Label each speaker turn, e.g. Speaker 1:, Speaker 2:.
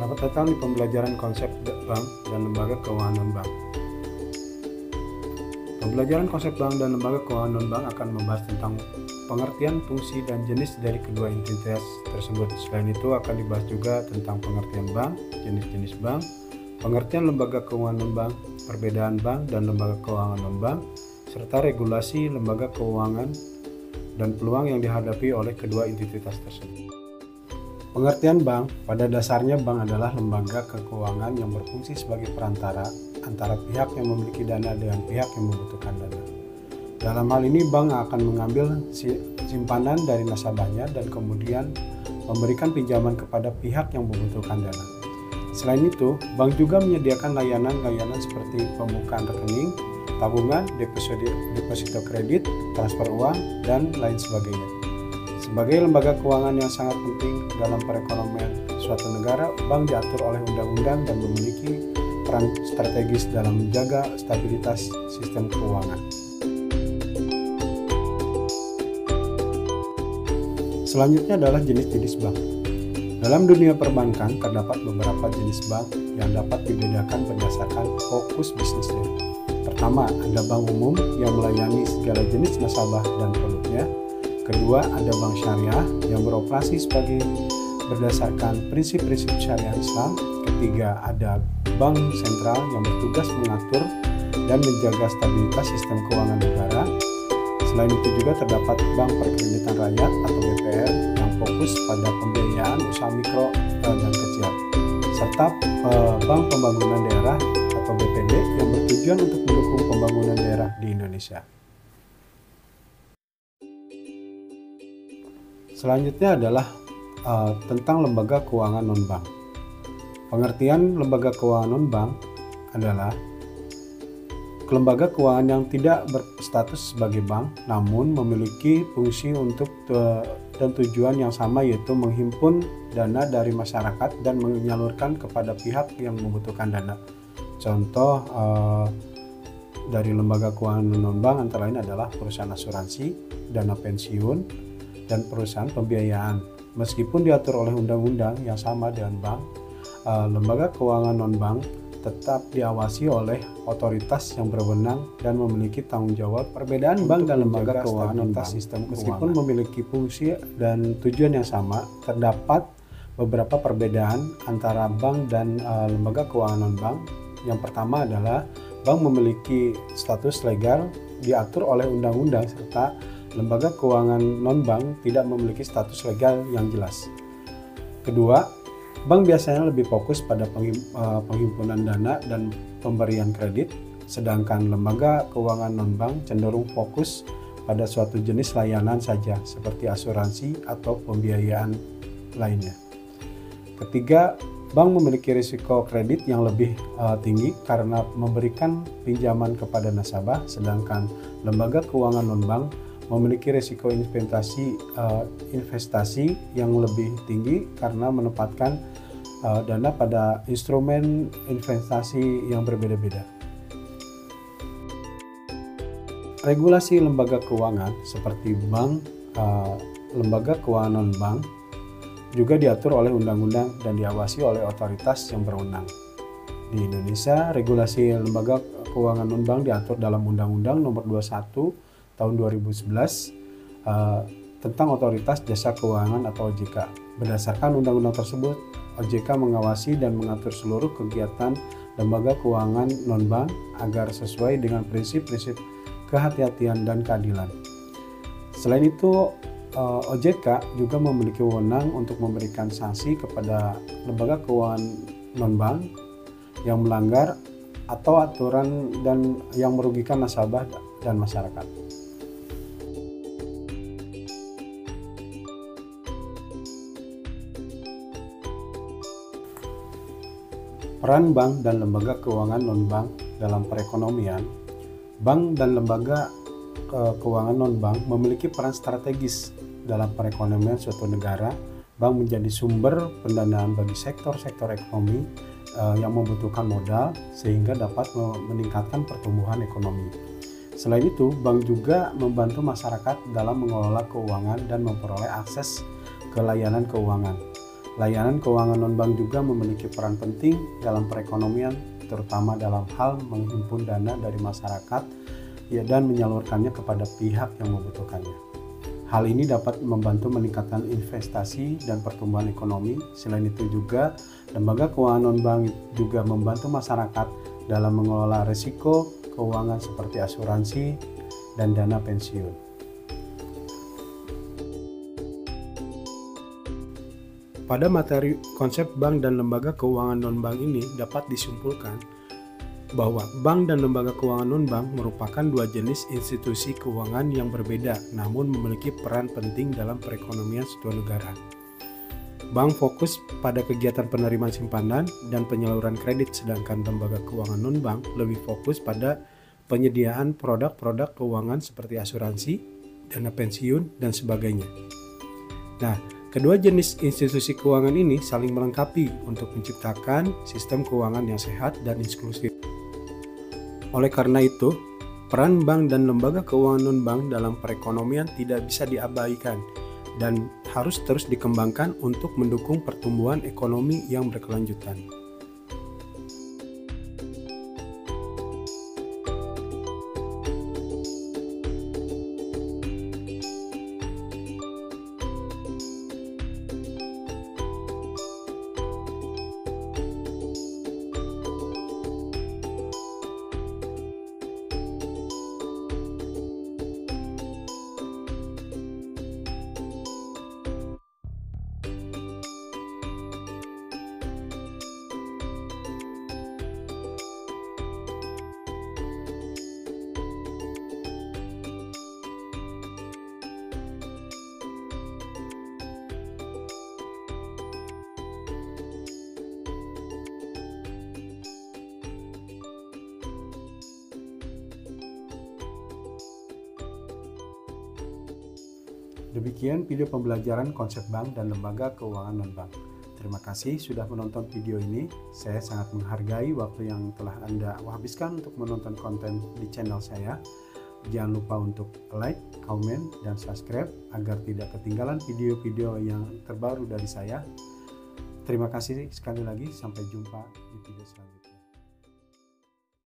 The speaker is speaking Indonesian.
Speaker 1: Selamat datang di pembelajaran konsep bank dan lembaga keuangan non-bank. Pembelajaran konsep bank dan lembaga keuangan non-bank akan membahas tentang pengertian, fungsi, dan jenis dari kedua entitas tersebut. Selain itu akan dibahas juga tentang pengertian bank, jenis-jenis bank, pengertian lembaga keuangan non-bank, perbedaan bank dan lembaga keuangan non-bank, serta regulasi lembaga keuangan dan peluang yang dihadapi oleh kedua entitas tersebut. Pengertian bank, pada dasarnya bank adalah lembaga keuangan yang berfungsi sebagai perantara antara pihak yang memiliki dana dengan pihak yang membutuhkan dana. Dalam hal ini bank akan mengambil simpanan dari nasabahnya dan kemudian memberikan pinjaman kepada pihak yang membutuhkan dana. Selain itu, bank juga menyediakan layanan-layanan seperti pembukaan rekening, tabungan, deposito kredit, transfer uang, dan lain sebagainya. Sebagai lembaga keuangan yang sangat penting dalam perekonomian suatu negara, bank diatur oleh undang-undang dan memiliki peran strategis dalam menjaga stabilitas sistem keuangan. Selanjutnya adalah jenis-jenis bank. Dalam dunia perbankan, terdapat beberapa jenis bank yang dapat dibedakan berdasarkan fokus bisnisnya. Pertama, ada bank umum yang melayani segala jenis nasabah dan produknya. Kedua, ada bank syariah yang beroperasi berdasarkan prinsip-prinsip syariah Islam. Ketiga, ada bank sentral yang bertugas mengatur dan menjaga stabilitas sistem keuangan negara. Selain itu juga terdapat bank perkreditan rakyat atau BPR yang fokus pada pembiayaan usaha mikro dan kecil, serta bank pembangunan daerah atau BPD yang bertujuan untuk mendukung pembangunan daerah di Indonesia. Selanjutnya adalah tentang lembaga keuangan non-bank. Pengertian lembaga keuangan non-bank adalah lembaga keuangan yang tidak berstatus sebagai bank, namun memiliki fungsi dan tujuan yang sama, yaitu menghimpun dana dari masyarakat dan menyalurkan kepada pihak yang membutuhkan dana. Contoh dari lembaga keuangan non-bank antara lain adalah perusahaan asuransi, dana pensiun, dan perusahaan pembiayaan. Meskipun diatur oleh undang-undang yang sama dengan bank, lembaga keuangan non-bank tetap diawasi oleh otoritas yang berwenang dan memiliki tanggung jawab. Perbedaan bank dan lembaga keuangan non-bank sistem meskipun memiliki fungsi dan tujuan yang sama, terdapat beberapa perbedaan antara bank dan lembaga keuangan non-bank. Yang pertama adalah bank memiliki status legal diatur oleh undang-undang, serta lembaga keuangan non-bank tidak memiliki status legal yang jelas. Kedua, bank biasanya lebih fokus pada penghimpunan dana dan pemberian kredit, sedangkan lembaga keuangan non-bank cenderung fokus pada suatu jenis layanan saja seperti asuransi atau pembiayaan lainnya. Ketiga, bank memiliki risiko kredit yang lebih tinggi karena memberikan pinjaman kepada nasabah, sedangkan lembaga keuangan non-bank memiliki risiko investasi yang lebih tinggi karena menempatkan dana pada instrumen investasi yang berbeda-beda. Regulasi lembaga keuangan seperti bank, lembaga keuangan non-bank juga diatur oleh undang-undang dan diawasi oleh otoritas yang berwenang. Di Indonesia, regulasi lembaga keuangan non-bank diatur dalam Undang-Undang Nomor 21 tahun 2011 tentang Otoritas Jasa Keuangan atau OJK. Berdasarkan undang-undang tersebut, OJK mengawasi dan mengatur seluruh kegiatan lembaga keuangan non-bank agar sesuai dengan prinsip-prinsip kehati-hatian dan keadilan. Selain itu, OJK juga memiliki wewenang untuk memberikan sanksi kepada lembaga keuangan non-bank yang melanggar atau aturan dan yang merugikan nasabah dan masyarakat. Peran bank dan lembaga keuangan non-bank dalam perekonomian. Bank dan lembaga keuangan non-bank memiliki peran strategis dalam perekonomian suatu negara. Bank menjadi sumber pendanaan bagi sektor-sektor ekonomi yang membutuhkan modal sehingga dapat meningkatkan pertumbuhan ekonomi. Selain itu, bank juga membantu masyarakat dalam mengelola keuangan dan memperoleh akses ke layanan keuangan. Layanan keuangan non-bank juga memiliki peran penting dalam perekonomian, terutama dalam hal menghimpun dana dari masyarakat dan menyalurkannya kepada pihak yang membutuhkannya. Hal ini dapat membantu meningkatkan investasi dan pertumbuhan ekonomi. Selain itu juga, lembaga keuangan non-bank juga membantu masyarakat dalam mengelola risiko keuangan seperti asuransi dan dana pensiun. Pada materi konsep bank dan lembaga keuangan non-bank ini dapat disimpulkan bahwa bank dan lembaga keuangan non-bank merupakan dua jenis institusi keuangan yang berbeda namun memiliki peran penting dalam perekonomian suatu negara. Bank fokus pada kegiatan penerimaan simpanan dan penyaluran kredit, sedangkan lembaga keuangan non-bank lebih fokus pada penyediaan produk-produk keuangan seperti asuransi, dana pensiun, dan sebagainya. Nah, kedua jenis institusi keuangan ini saling melengkapi untuk menciptakan sistem keuangan yang sehat dan inklusif. Oleh karena itu, peran bank dan lembaga keuangan non-bank dalam perekonomian tidak bisa diabaikan dan harus terus dikembangkan untuk mendukung pertumbuhan ekonomi yang berkelanjutan. Demikian video pembelajaran konsep bank dan lembaga keuangan non-bank. Terima kasih sudah menonton video ini. Saya sangat menghargai waktu yang telah Anda habiskan untuk menonton konten di channel saya. Jangan lupa untuk like, komen, dan subscribe agar tidak ketinggalan video-video yang terbaru dari saya. Terima kasih sekali lagi. Sampai jumpa di video selanjutnya.